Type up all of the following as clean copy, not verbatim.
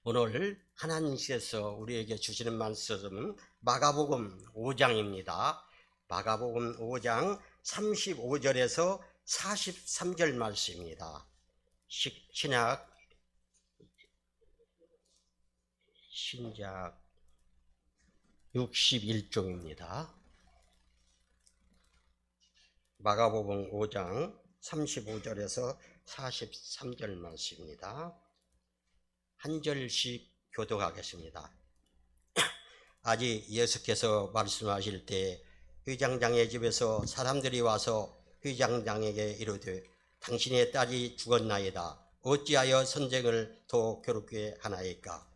오늘 하나님께서 우리에게 주시는 말씀은 마가복음 5장입니다. 마가복음 5장 35절에서 43절 말씀입니다. 신약 61종입니다. 마가복음 5장 35절에서 43절 말씀입니다. 한 절씩 교독하겠습니다. 아직 예수께서 말씀하실 때 회장장의 집에서 사람들이 와서 회장장에게 이르되 당신의 딸이 죽었나이다. 어찌하여 선생을 더 괴롭게 하나이까?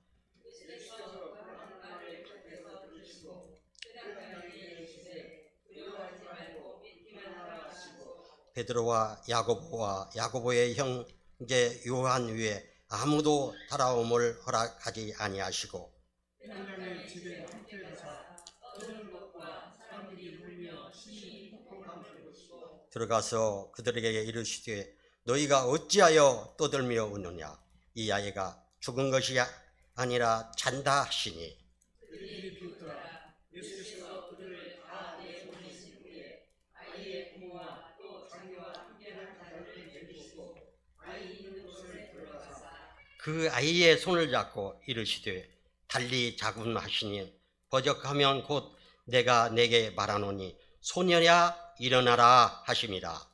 베드로와 야고보의 형제 요한 외에 아무도 따라옴을 허락하지 아니하시고 들어가서 그들에게 이르시되 너희가 어찌하여 떠들며 우느냐? 이 아이가 죽은 것이 아니라 잔다 하시니 그 아이의 손을 잡고 이르시되 달리 자군 하시니 버적하면 곧 내가 내게 말하노니 소녀야 일어나라 하심이라.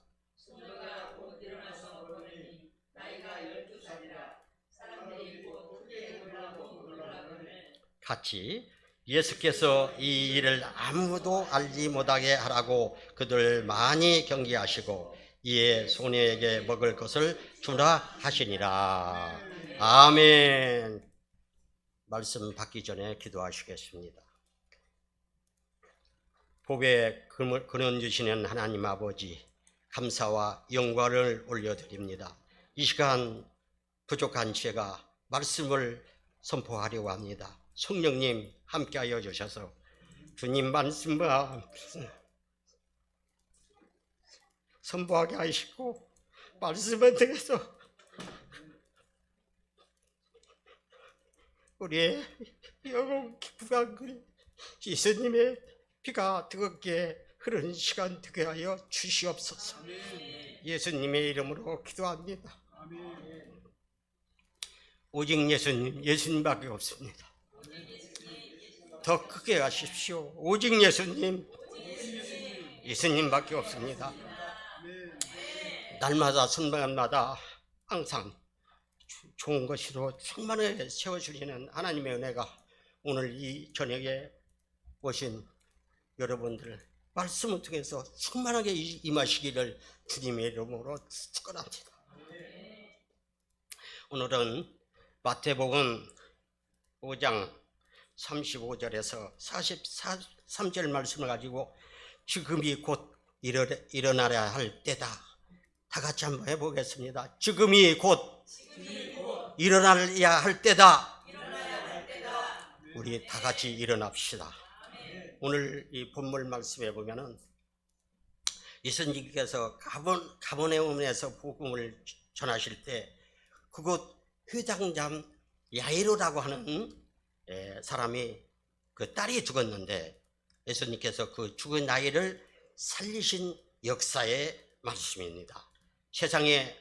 같이 예수께서 이 일을 아무도 알지 못하게 하라고 그들 많이 경계하시고 이에 소녀에게 먹을 것을 주라 하시니라. 아멘. 말씀 받기 전에 기도하시겠습니다. 복에 근원 주시는 하나님 아버지, 감사와 영광을 올려드립니다. 이 시간 부족한 제가 말씀을 선포하려고 합니다. 성령님 함께하여 주셔서 주님 말씀과 선포하게 하시고 말씀을 통해서 우리의 영혼 기쁘한 예수님의 피가 뜨겁게 흐르는 시간 되게 하여 주시옵소서. 예수님의 이름으로 기도합니다. 오직 예수님밖에 없습니다. 더 크게 하십시오. 오직 예수님밖에 없습니다. 날마다 순간마다 항상 좋은 것으로 충만하게 세워주시는 하나님의 은혜가 오늘 이 저녁에 오신 여러분들 말씀을 통해서 충만하게 임하시기를 주님의 이름으로 축원합니다. 오늘은 마태복음 5장 35절에서 43절 말씀을 가지고 지금이 곧 일어나야 할 때다. 다 같이 한번 해보겠습니다. 지금이 곧 일어나야 할 때다. 우리 다 같이 일어납시다. 오늘 이 본문 말씀에 보면은 예수님께서 가버나움에서 복음을 전하실 때 그곳 회장장 야이로라고 하는 사람이 그 딸이 죽었는데 예수님께서 그 죽은 아이를 살리신 역사의 말씀입니다. 세상에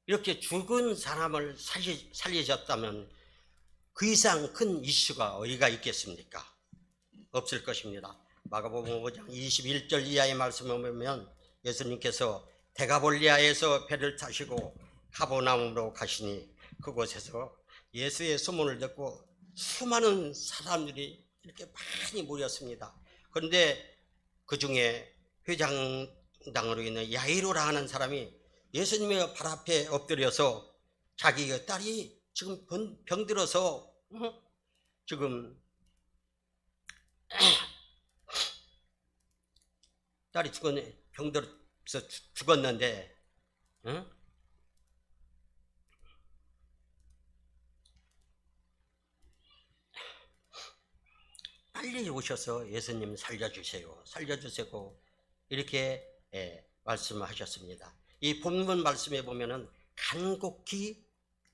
이렇게 죽은 사람을 살리셨다면 그 이상 큰 이슈가 어디가 있겠습니까? 없을 것입니다. 마가복음 5장 21절 이하의 말씀을 보면 예수님께서 데가볼리아에서 배를 타시고 가버나움으로 가시니 그곳에서 예수의 소문을 듣고 수많은 사람들이 이렇게 많이 모였습니다. 그런데 그 중에 회장당으로 있는 야이로라 하는 사람이 예수님의 발 앞에 엎드려서 자기 딸이 지금 병들어서 지금 딸이 병들어서 죽었는데 빨리 오셔서 예수님 살려주세요 이렇게 말씀하셨습니다. 이 본문 말씀에 보면은 간곡히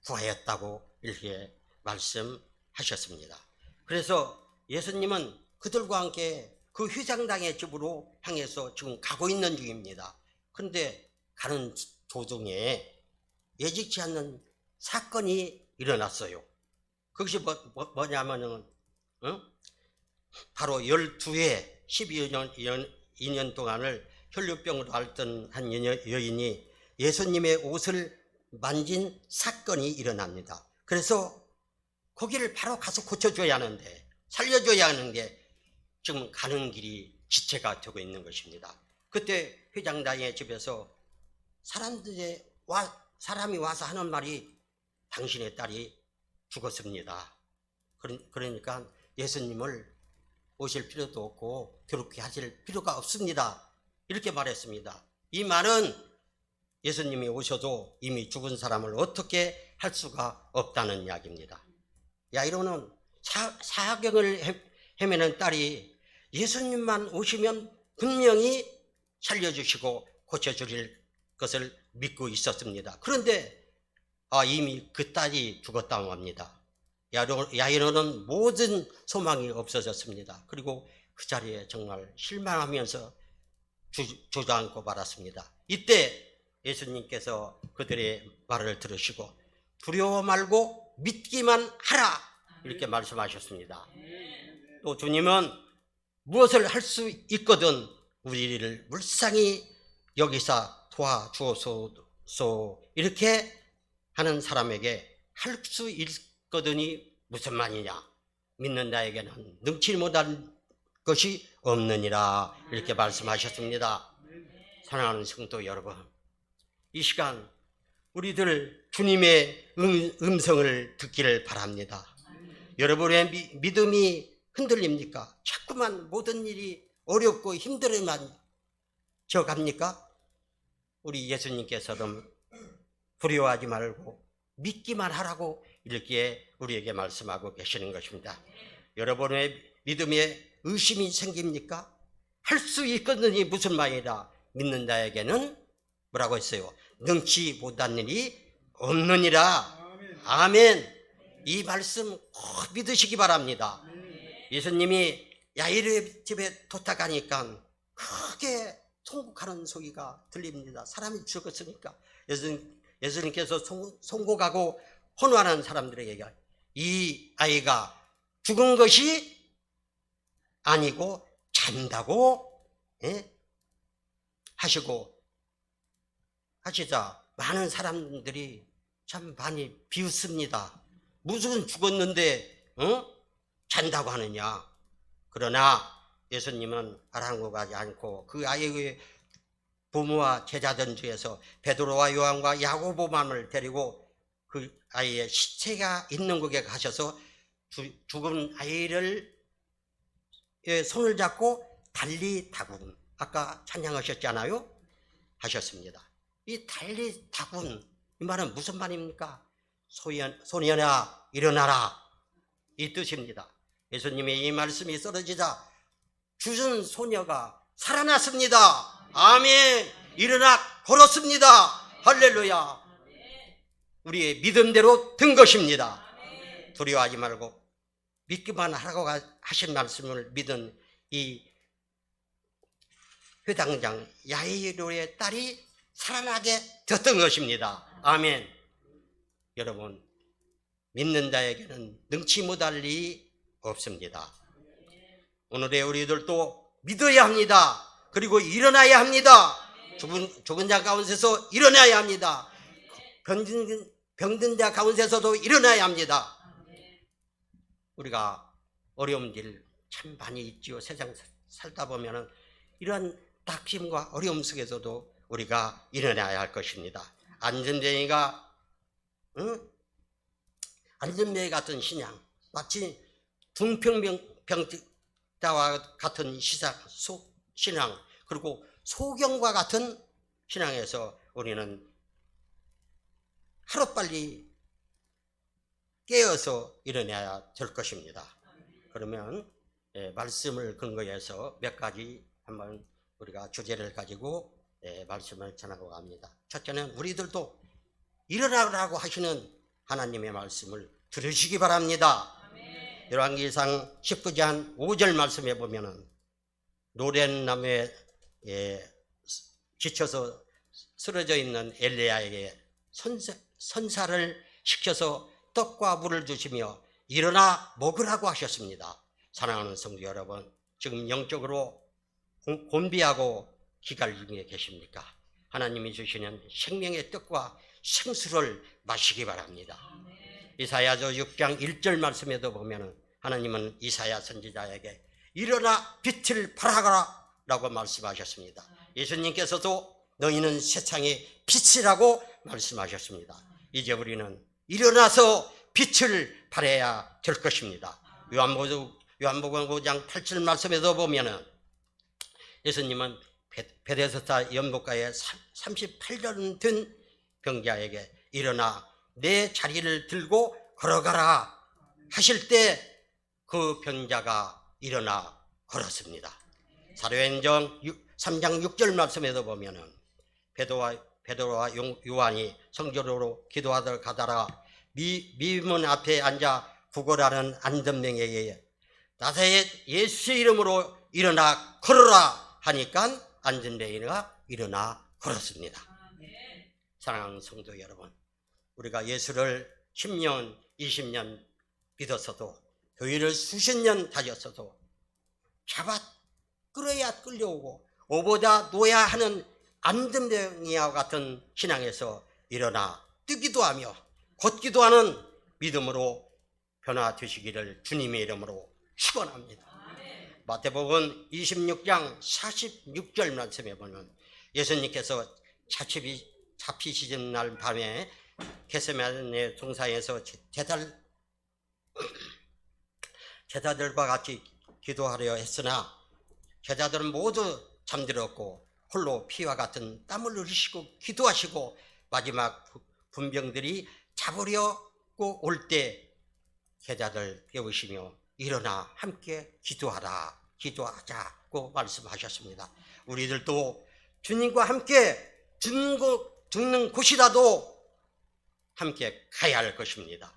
구하였다고 이렇게 말씀하셨습니다. 그래서 예수님은 그들과 함께 그 휘장당의 집으로 향해서 지금 가고 있는 중입니다. 그런데 가는 도중에 예기치 않는 사건이 일어났어요. 그것이 뭐냐면은 바로 12회 12년 동안을 혈류병으로 앓던 한 여인이 예수님의 옷을 만진 사건이 일어납니다. 그래서 거기를 바로 가서 고쳐줘야 하는데, 살려줘야 하는 게 지금 가는 길이 지체가 되고 있는 것입니다. 그때 회장당의 집에서 사람이 와서 하는 말이 당신의 딸이 죽었습니다. 그러니까 예수님을 오실 필요도 없고 그렇게 하실 필요가 없습니다. 이렇게 말했습니다. 이 말은 예수님이 오셔도 이미 죽은 사람을 어떻게 할 수가 없다는 이야기입니다. 야이로는 사경을 헤매는 딸이 예수님만 오시면 분명히 살려주시고 고쳐주실 것을 믿고 있었습니다. 그런데 이미 그 딸이 죽었다고 합니다. 야이로는 모든 소망이 없어졌습니다. 그리고 그 자리에 정말 실망하면서 주저앉고 말았습니다. 이때 예수님께서 그들의 말을 들으시고 두려워 말고 믿기만 하라 이렇게 말씀하셨습니다. 또 주님은 무엇을 할 수 있거든 우리를 물상히 여기서 도와주소서 이렇게 하는 사람에게 할 수 있거든이 무슨 말이냐, 믿는 자에게는 능치 못한 것이 없느니라 이렇게 말씀하셨습니다. 사랑하는 성도 여러분, 이 시간 우리들 주님의 음성을 듣기를 바랍니다. 여러분의 믿음이 흔들립니까? 자꾸만 모든 일이 어렵고 힘들어만 져갑니까? 우리 예수님께서도 두려워하지 말고 믿기만 하라고 이렇게 우리에게 말씀하고 계시는 것입니다. 여러분의 믿음에 의심이 생깁니까? 할 수 있거든이 무슨 말이라, 믿는 자에게는 뭐라고 했어요? 능치 못한 일이 없느니라. 아멘. 이 말씀 꼭 믿으시기 바랍니다. 예수님이 야이로의 집에 도착하니까 크게 통곡하는 소리가 들립니다. 사람이 죽었으니까 예수님께서 송곡하고 혼환한 사람들에게 이 아이가 죽은 것이 아니고 잔다고 하시자 많은 사람들이 참 많이 비웃습니다. 무슨 죽었는데 잔다고 하느냐. 그러나 예수님은 아랑곳하지 않고 그 아이의 부모와 제자들 중에서 베드로와 요한과 야고보만을 데리고 그 아이의 시체가 있는 곳에 가셔서 죽은 아이를 손을 잡고 달리 다군, 아까 찬양하셨잖아요, 하셨습니다. 이 달리 다군, 이 말은 무슨 말입니까? 소년아 일어나라 이 뜻입니다. 예수님의 이 말씀이 쓰러지자 죽은 소녀가 살아났습니다. 아멘. 일어나 걸었습니다. 할렐루야. 우리의 믿음대로 된 것입니다. 두려워하지 말고 믿기만 하라고 하신 말씀을 믿은 이 회당장 야이로의 딸이 살아나게 되었던 것입니다. 아멘. 여러분, 믿는 자에게는 능치 못할 일이 없습니다. 오늘의 우리들도 믿어야 합니다. 그리고 일어나야 합니다. 죽은 자 가운데서 일어나야 합니다. 병든 자 가운데서도 일어나야 합니다. 우리가 어려운 일 참 많이 있지요. 세상 살다 보면은 이러한 낙심과 어려움 속에서도 우리가 일어나야 할 것입니다. 안전뱅이가 안전뱅이 같은 신앙, 마치 중풍병자와 같은 신앙, 그리고 소경과 같은 신앙에서 우리는 하루빨리 깨어서 일어나야 될 것입니다. 그러면 말씀을 근거해서 몇 가지 한번 우리가 주제를 가지고 말씀을 전하고 갑니다. 첫째는 우리들도 일어나라고 하시는 하나님의 말씀을 들으시기 바랍니다. 열왕기상 19장 5절 말씀에 보면은 노랜 나무에 지쳐서 쓰러져 있는 엘리야에게 선사를 시켜서 떡과 물을 주시며 일어나 먹으라고 하셨습니다. 사랑하는 성도 여러분, 지금 영적으로 곤비하고 기갈중에 계십니까? 하나님이 주시는 생명의 떡과 생수를 마시기 바랍니다. 이사야서 6장 1절 말씀에도 보면 하나님은 이사야 선지자에게 일어나 빛을 발하라 라고 말씀하셨습니다. 예수님께서도 너희는 세상의 빛이라고 말씀하셨습니다. 이제 우리는 일어나서 빛을 발해야 될 것입니다. 요한복음 5장 8절 말씀에도 보면은 예수님은 베데스다 연못가에 38년 된 병자에게 일어나 내 자리를 들고 걸어가라 하실 때 그 병자가 일어나 걸었습니다. 사도행전 3장 6절 말씀에도 보면은 베드로와 요한이 성전으로 기도하러 가다가 미문 앞에 앉아 구걸하는 안전병에게 나사렛 예수의 이름으로 일어나 걸어라 하니까 안전병이가 일어나 걸었습니다. 사랑하는 성도 여러분, 우리가 예수를 10년, 20년 믿었어도 교회를 수십 년 다녔어도 잡아 끌어야 끌려오고 오보다 놓아야 하는 안전병이와 같은 신앙에서 일어나 뛰기도 하며 걷기도 하는 믿음으로 변화되시기를 주님의 이름으로 축원합니다. 마태복음 26장 46절 말씀에 보면 예수님께서 잡히시는 날 밤에 겟세마네 동산에서 제자들과 같이 기도하려 했으나 제자들은 모두 잠들었고 홀로 피와 같은 땀을 흘리시고 기도하시고 마지막 군병들이 잡으려고 올 때 제자들 깨우시며 일어나 함께 기도하자고 말씀하셨습니다. 우리들도 주님과 함께 죽는 곳이라도 함께 가야 할 것입니다.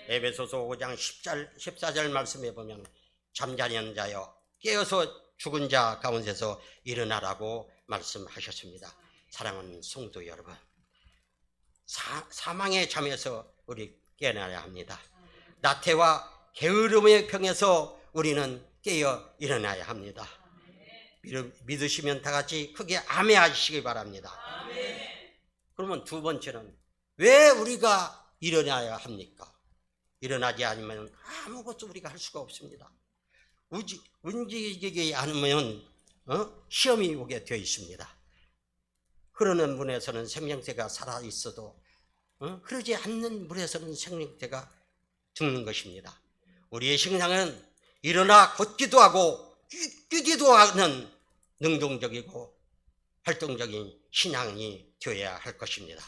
에베소서 5장 14절 말씀에 보면 잠자는 자여 깨어서 죽은 자 가운데서 일어나라고 말씀하셨습니다. 사랑하는 성도 여러분, 사망의 잠에서 우리 깨어나야 합니다. 나태와 게으름의 병에서 우리는 깨어 일어나야 합니다. 믿으시면 다 같이 크게 아멘 하시기 바랍니다. 그러면 두 번째는 왜 우리가 일어나야 합니까? 일어나지 않으면 아무것도 우리가 할 수가 없습니다. 움직이지 않으면 시험이 오게 되어 있습니다. 흐르는 물에서는 생명체가 살아있어도 흐르지 않는 물에서는 생명체가 죽는 것입니다. 우리의 신앙은 일어나 걷기도 하고 뛰기도 하는 능동적이고 활동적인 신앙이 되어야 할 것입니다.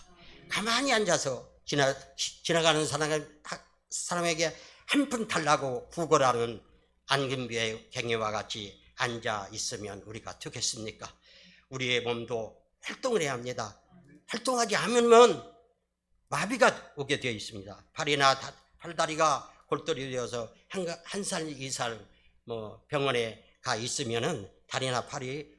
가만히 앉아서 지나가는 사람에게 한 푼 달라고 구걸하는 안금비의 갱이와 같이 앉아 있으면 우리가 되겠습니까? 우리의 몸도 활동을 해야 합니다. 활동하지 않으면 마비가 오게 되어 있습니다. 팔이나 팔다리가 골똘히 되어서 한 살, 2살 병원에 가 있으면은 다리나 팔이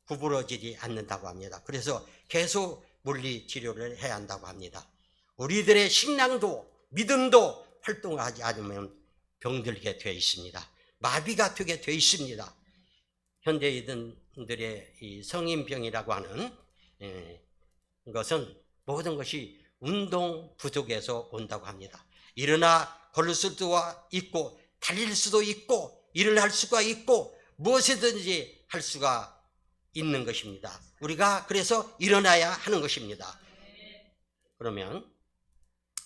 구부러지지 않는다고 합니다. 그래서 계속 물리 치료를 해야 한다고 합니다. 우리들의 신앙도 믿음도 활동하지 않으면 병들게 되어 있습니다. 마비가 되게 되어 있습니다. 현대인들의 이 성인병이라고 하는 것은 모든 것이 운동 부족에서 온다고 합니다. 일어나 걸을 수도 있고 달릴 수도 있고 일을 할 수가 있고 무엇이든지 할 수가 있는 것입니다. 우리가 그래서 일어나야 하는 것입니다. 그러면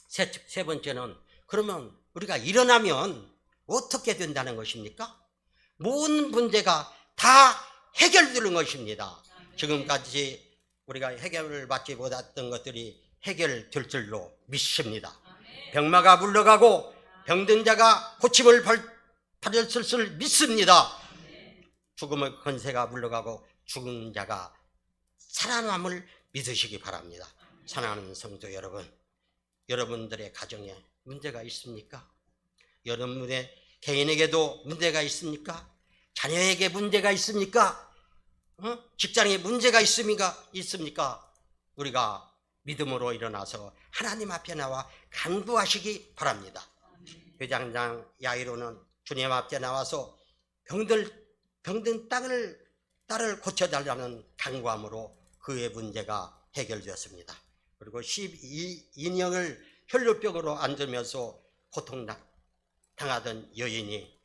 세 번째는 그러면 우리가 일어나면 어떻게 된다는 것입니까? 모든 문제가 다 해결되는 것입니다. 지금까지 우리가 해결을 받지 못했던 것들이 해결될 줄로 믿습니다. 병마가 물러가고 병든 자가 고침을 받을 줄 믿습니다. 죽음의 권세가 물러가고 죽은 자가 살아남을 믿으시기 바랍니다. 사랑하는 성도 여러분, 여러분들의 가정에 문제가 있습니까? 여러분의 개인에게도 문제가 있습니까? 자녀에게 문제가 있습니까? 직장에 문제가 있습니까? 우리가 믿음으로 일어나서 하나님 앞에 나와 간구하시기 바랍니다. 회장장 야이로는 주님 앞에 나와서 병든 딸을 고쳐달라는 간구함으로 그의 문제가 해결되었습니다. 그리고 12인형을 혈루병으로 앉으면서 고통당하던 여인이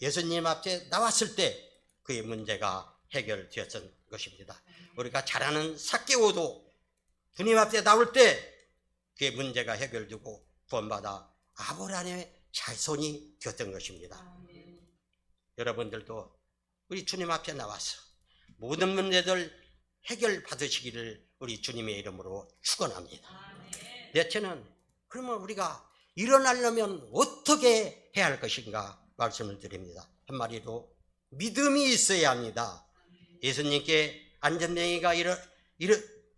예수님 앞에 나왔을 때 그의 문제가 해결되었던 것입니다. 우리가 잘 아는 삭개오도 주님 앞에 나올 때 그의 문제가 해결되고 구원받아 아브라함의 자손이 되었던 것입니다. 여러분들도 우리 주님 앞에 나와서 모든 문제들 해결받으시기를 우리 주님의 이름으로 축원합니다. 대체는 그러면 우리가 일어나려면 어떻게 해야 할 것인가 말씀을 드립니다. 한마디로 믿음이 있어야 합니다. 예수님께 안전뱅이가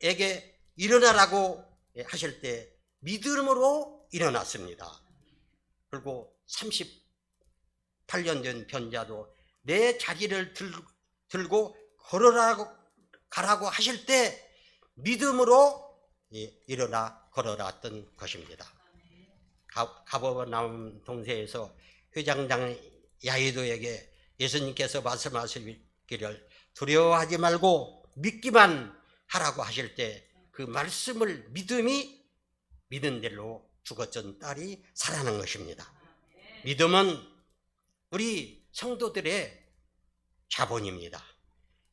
에게 일어나라고 하실 때 믿음으로 일어났습니다. 그리고 38년 된 변자도 내 자리를 들고 가라고 하실 때 믿음으로 일어나 걸어갔던 것입니다. 가버나움 동네에서 회장장 야이도에게 예수님께서 말씀하시기를 두려워하지 말고 믿기만 하라고 하실 때 그 말씀을 믿은 대로 죽었던 딸이 살아난 것입니다. 믿음은 우리 성도들의 자본입니다.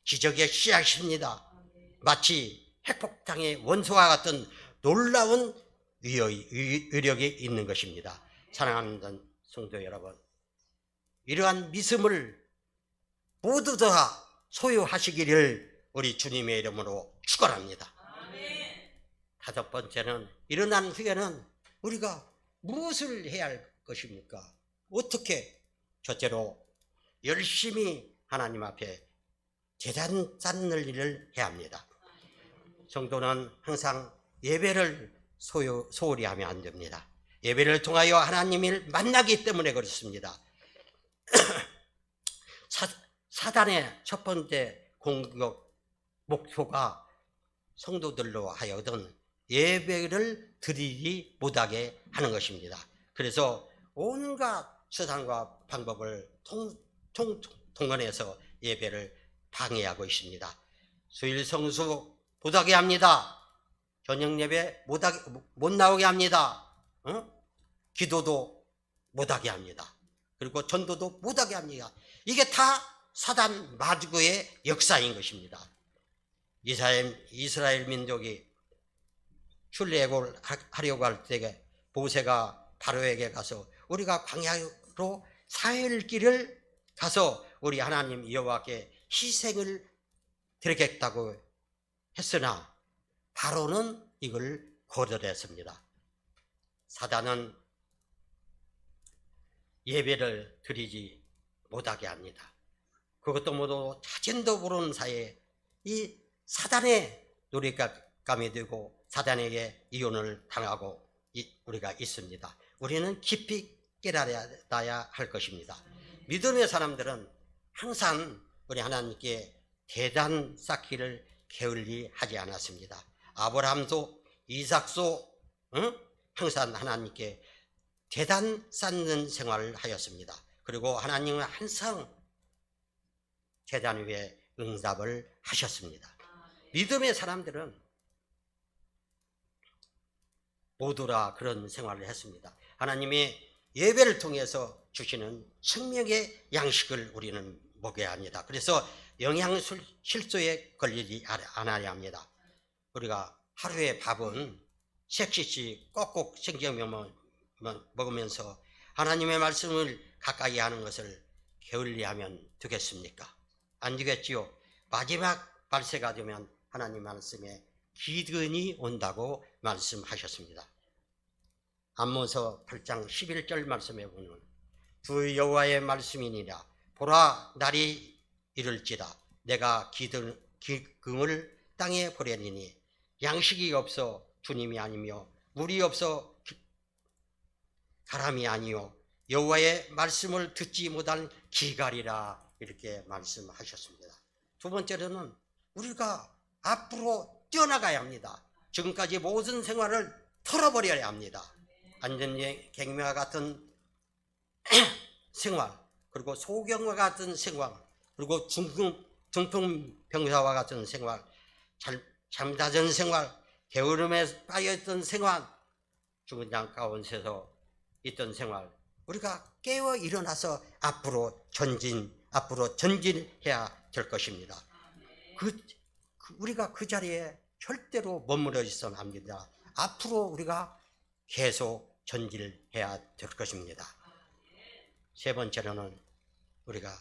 기적의 씨앗입니다. 마치 핵폭탄의 원소와 같은 놀라운 위력이 있는 것입니다. 사랑하는 성도 여러분, 이러한 믿음을 모두 다 소유하시기를 우리 주님의 이름으로 축원합니다. 다섯 번째는 일어난 후에는 우리가 무엇을 해야 할 것입니까? 어떻게? 첫째로 열심히 하나님 앞에 제단 쌓는 일을 해야 합니다. 성도는 항상 예배를 소홀히 하면 안 됩니다. 예배를 통하여 하나님을 만나기 때문에 그렇습니다. 사단의 첫 번째 공격 목표가 성도들로 하여금 예배를 드리지 못하게 하는 것입니다. 그래서 온갖 수단과 방법을 동원해서 예배를 방해하고 있습니다. 수일 성수 못하게 합니다. 저녁 예배 못 나오게 합니다. 기도도 못하게 합니다. 그리고 전도도 못하게 합니다. 이게 다 사단 마귀의 역사인 것입니다. 이스라엘 민족이 출애굽을 하려고 할 때 모세가 바로에게 가서 우리가 광야로 사흘길을 가서 우리 하나님 여호와께 희생을 드리겠다고 했으나 바로는 이걸 거절했습니다. 사단은 예배를 드리지 못하게 합니다. 그것도 모두 자신도 모르는 사이에 이 사단의 놀잇감이 되고 사단에게 이혼을 당하고 우리가 있습니다. 우리는 깊이 깨달아야 할 것입니다. 믿음의 사람들은 항상 우리 하나님께 대단 쌓기를 게을리하지 않았습니다. 아브라함도 이삭도 항상 하나님께 대단 쌓는 생활을 하였습니다. 그리고 하나님은 항상 제단 위에 응답을 하셨습니다. 믿음의 사람들은 모두라 그런 생활을 했습니다. 하나님이 예배를 통해서 주시는 생명의 양식을 우리는 먹어야 합니다. 그래서 영양실조에 걸리지 않아야 합니다. 우리가 하루에 밥은 섹시씩 꼭꼭 챙겨 먹으면서 하나님의 말씀을 가까이 하는 것을 게을리하면 되겠습니까? 안 되겠지요. 마지막 발세가 되면 하나님 말씀에 기근이 온다고 말씀하셨습니다. 암모서 8장 11절 말씀에 보면 주 여호와의 말씀이니라 보라 날이 이를지라 내가 기근을 땅에 보내리니 양식이 없어 주님이 아니며 물이 없어 바람이 아니요 여호와의 말씀을 듣지 못한 기갈이라 이렇게 말씀하셨습니다. 두 번째로는 우리가 앞으로 뛰어나가야 합니다. 지금까지 모든 생활을 털어버려야 합니다. 안전갱이와 같은 생활, 그리고 소경과 같은 생활, 그리고 중풍병사와 같은 생활, 잠자던 생활, 게으름에 빠져있던 생활, 죽은 장 가운데서 있던 생활, 우리가 깨어 일어나서 앞으로 전진해야 될 것입니다. 우리가 그 자리에 절대로 머물러 있어는 안 됩니다. 앞으로 우리가 계속 전진해야 될 것입니다. 세 번째로는 우리가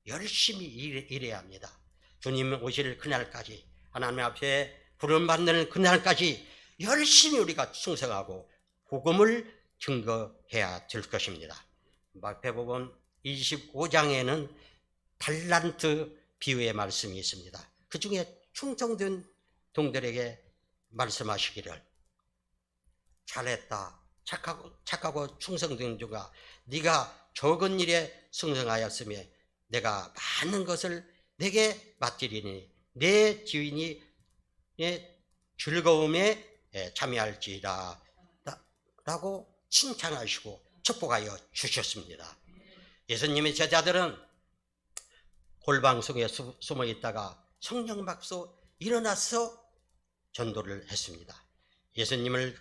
열심히 일해야 합니다. 주님 오실 그날까지, 하나님 앞에 부름받는 그날까지 열심히 우리가 충성하고 복음을 증거해야 될 것입니다. 마태복음 25장에는 달란트 비유의 말씀이 있습니다. 그 중에 충성된 동들에게 말씀하시기를, 잘했다, 착하고 충성된 자가, 네가 적은 일에 충성하였으며 내가 많은 것을 내게 맡기리니 내 주인이 내 즐거움에 참여할지라 라고 칭찬하시고 축복하여 주셨습니다. 예수님의 제자들은 골방 속에 숨어 있다가 성령 박수 일어나서 전도를 했습니다. 예수님을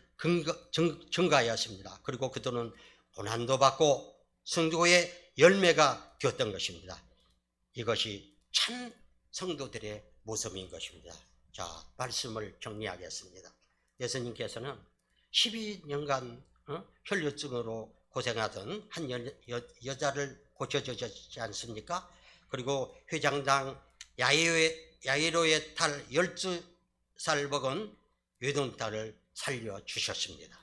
증거하였습니다. 그리고 그들은 고난도 받고 성도의 열매가 되었던 것입니다. 이것이 참 성도들의 모습인 것입니다. 자, 말씀을 정리하겠습니다. 예수님께서는 12년간 혈류증으로 고생하던 한 여자를 고쳐주셨지 않습니까? 그리고 회장장 야이로의 딸 12살 먹은 외동딸을 살려주셨습니다.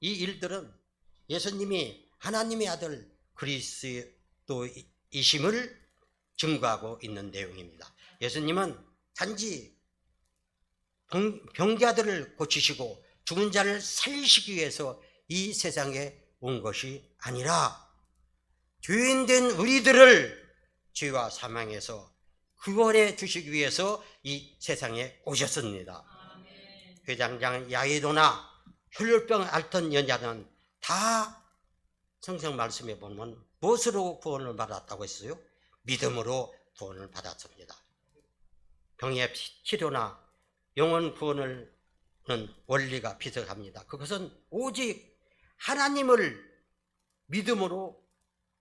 이 일들은 예수님이 하나님의 아들 그리스도이심을 증거하고 있는 내용입니다. 예수님은 단지 병자들을 고치시고 죽은 자를 살리시기 위해서 이 세상에 온 것이 아니라 죄인된 우리들을 죄와 사망에서 구원해 주시기 위해서 이 세상에 오셨습니다. 회장장 야이도나 혈류병 앓던 여자는 다 성경 말씀에 보면 무엇으로 구원을 받았다고 했어요? 믿음으로 구원을 받았습니다. 병의 치료나 영혼 구원은 원리가 비슷합니다. 그것은 오직 하나님을 믿음으로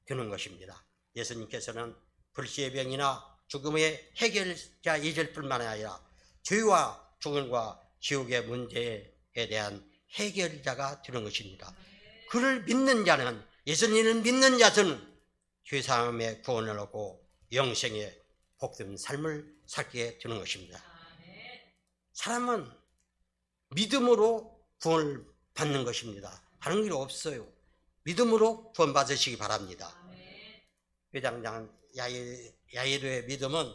되는 것입니다. 예수님께서는 불시의 병이나 죽음의 해결자이실 뿐만 아니라 죄와 죽음과 지옥의 문제에 대한 해결자가 되는 것입니다. 그를 믿는 자는, 예수님을 믿는 자들은 죄사함의 구원을 얻고 영생의 복된 삶을 살게 되는 것입니다. 사람은 믿음으로 구원을 받는 것입니다. 다른 길 없어요. 믿음으로 구원 받으시기 바랍니다. 회장장 야이로의 믿음은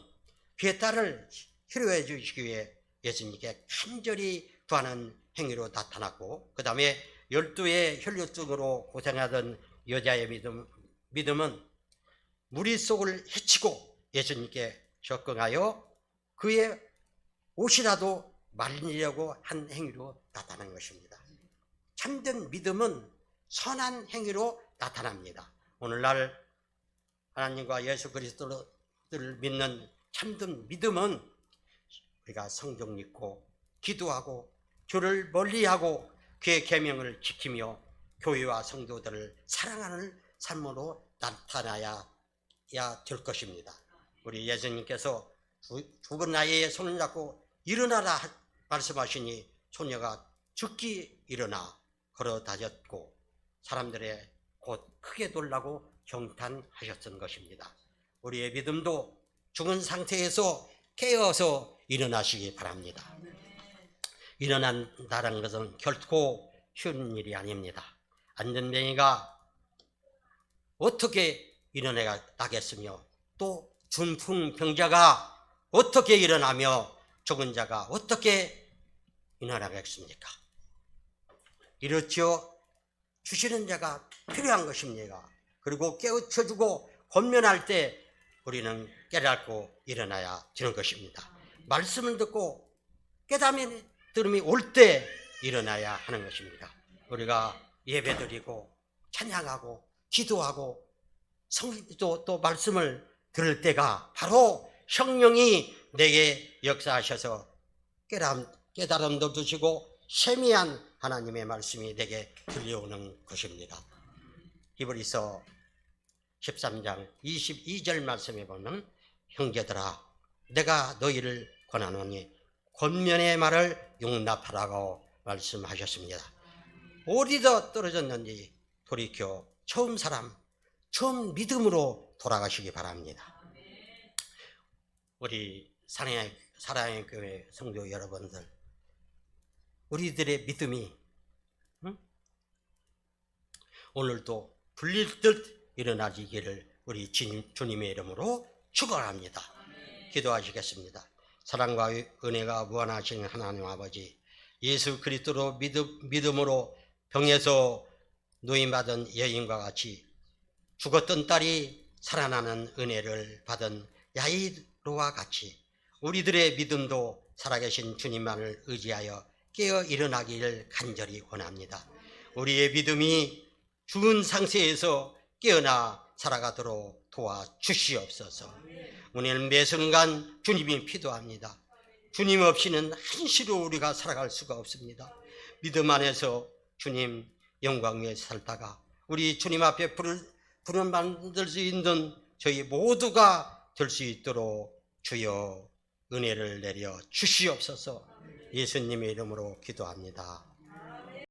그의 딸을 치료해 주시기 위해 예수님께 간절히 구하는 행위로 나타났고, 그 다음에 12의 혈류증으로 고생하던 여자의 믿음은 무리 속을 헤치고 예수님께 접근하여 그의 옷이라도 말리려고 한 행위로 나타난 것입니다. 참된 믿음은 선한 행위로 나타납니다. 오늘날 하나님과 예수 그리스도를 믿는 참된 믿음은 우리가 성경 읽고 기도하고 주를 멀리하고 그의 계명을 지키며 교회와 성도들을 사랑하는 삶으로 나타나야 될 것입니다. 우리 예수님께서 죽은 아이의 손을 잡고 일어나라 말씀하시니 소녀가 죽기 일어나 걸어 다녔고 사람들의 곧 크게 놀라고 경탄하셨던 것입니다. 우리의 믿음도 죽은 상태에서 깨어서 일어나시기 바랍니다. 일어난다는 것은 결코 쉬운 일이 아닙니다. 안전뱅이가 어떻게 일어나겠으며 또 중풍병자가 어떻게 일어나며 죽은 자가 어떻게 일어나겠습니까? 이렇죠. 주시는 자가 필요한 것입니다. 그리고 깨우쳐주고 권면할 때 우리는 깨닫고 일어나야 되는 것입니다. 말씀을 듣고 깨달음이 들음이 올 때 일어나야 하는 것입니다. 우리가 예배드리고 찬양하고 기도하고 성기도 또 말씀을 들을 때가 바로 성령이 내게 역사하셔서 깨달음도 주시고 세미한 하나님의 말씀이 내게 들려오는 것입니다. 히브리서 13장 22절 말씀에 보면 형제들아 내가 너희를 권하노니 권면의 말을 용납하라고 말씀하셨습니다. 어디서 떨어졌는지 돌이켜 처음 믿음으로 돌아가시기 바랍니다. 우리 사랑의 교회 성도 여러분들, 우리들의 믿음이 오늘도 불릴 듯 일어나지기를 우리 주님의 이름으로 축원합니다. 기도하시겠습니다. 사랑과 은혜가 무한하신 하나님 아버지, 예수 그리스도로 믿음으로 병에서 노임받은 여인과 같이 죽었던 딸이 살아나는 은혜를 받은 야이로와 같이 우리들의 믿음도 살아계신 주님만을 의지하여 깨어 일어나기를 간절히 원합니다. 우리의 믿음이 죽은 상태에서 깨어나 살아가도록 도와주시옵소서. 오늘 매 순간 주님이 필요합니다. 주님 없이는 한시로 우리가 살아갈 수가 없습니다. 믿음 안에서 주님 영광 위에 살다가 우리 주님 앞에 부름 받을 수 있는 저희 모두가 될 수 있도록 주여 은혜를 내려 주시옵소서. 예수님의 이름으로 기도합니다.